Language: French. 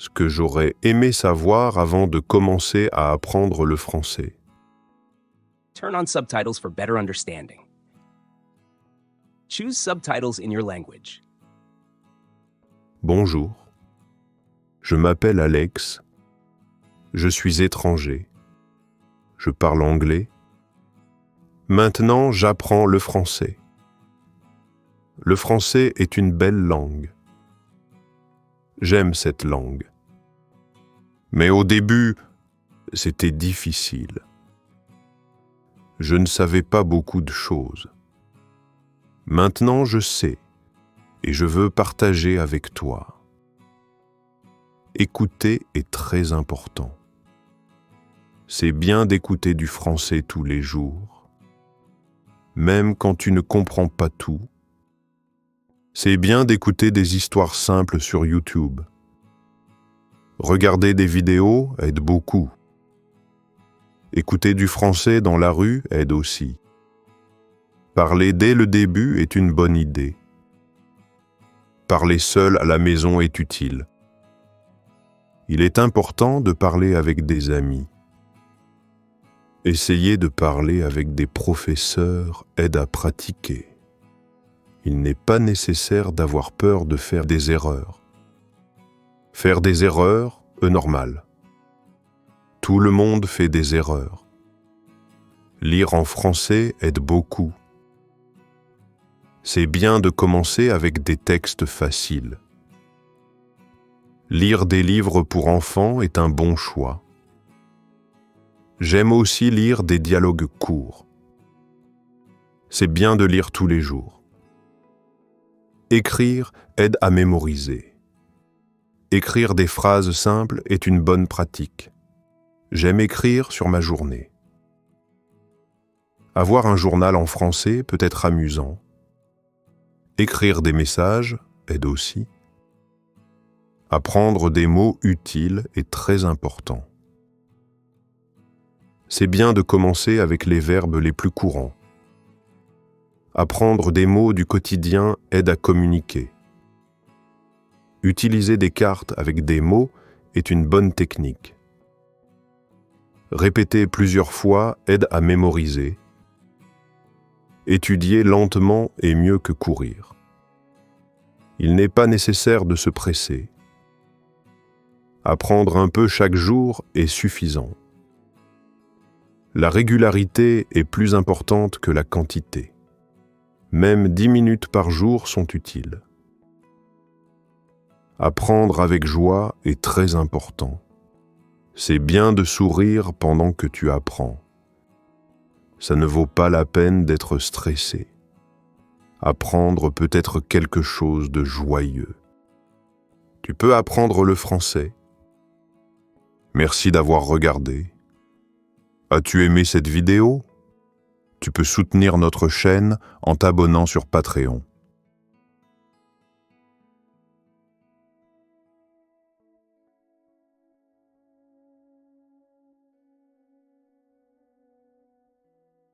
Ce que j'aurais aimé savoir avant de commencer à apprendre le français. Turn on subtitles for better understanding. Choose subtitles in your language. Bonjour. Je m'appelle Alex. Je suis étranger. Je parle anglais. Maintenant, j'apprends le français. Le français est une belle langue. J'aime cette langue. Mais au début, c'était difficile. Je ne savais pas beaucoup de choses. Maintenant, je sais et je veux partager avec toi. Écouter est très important. C'est bien d'écouter du français tous les jours, même quand tu ne comprends pas tout. C'est bien d'écouter des histoires simples sur YouTube. Regarder des vidéos aide beaucoup. Écouter du français dans la rue aide aussi. Parler dès le début est une bonne idée. Parler seul à la maison est utile. Il est important de parler avec des amis. Essayer de parler avec des professeurs aide à pratiquer. Il n'est pas nécessaire d'avoir peur de faire des erreurs. Faire des erreurs est normal. Tout le monde fait des erreurs. Lire en français aide beaucoup. C'est bien de commencer avec des textes faciles. Lire des livres pour enfants est un bon choix. J'aime aussi lire des dialogues courts. C'est bien de lire tous les jours. Écrire aide à mémoriser. Écrire des phrases simples est une bonne pratique. J'aime écrire sur ma journée. Avoir un journal en français peut être amusant. Écrire des messages aide aussi. Apprendre des mots utiles est très important. C'est bien de commencer avec les verbes les plus courants. Apprendre des mots du quotidien aide à communiquer. Utiliser des cartes avec des mots est une bonne technique. Répéter plusieurs fois aide à mémoriser. Étudier lentement est mieux que courir. Il n'est pas nécessaire de se presser. Apprendre un peu chaque jour est suffisant. La régularité est plus importante que la quantité. Même 10 minutes par jour sont utiles. Apprendre avec joie est très important. C'est bien de sourire pendant que tu apprends. Ça ne vaut pas la peine d'être stressé. Apprendre peut être quelque chose de joyeux. Tu peux apprendre le français. Merci d'avoir regardé. As-tu aimé cette vidéo ? Tu peux soutenir notre chaîne en t'abonnant sur Patreon.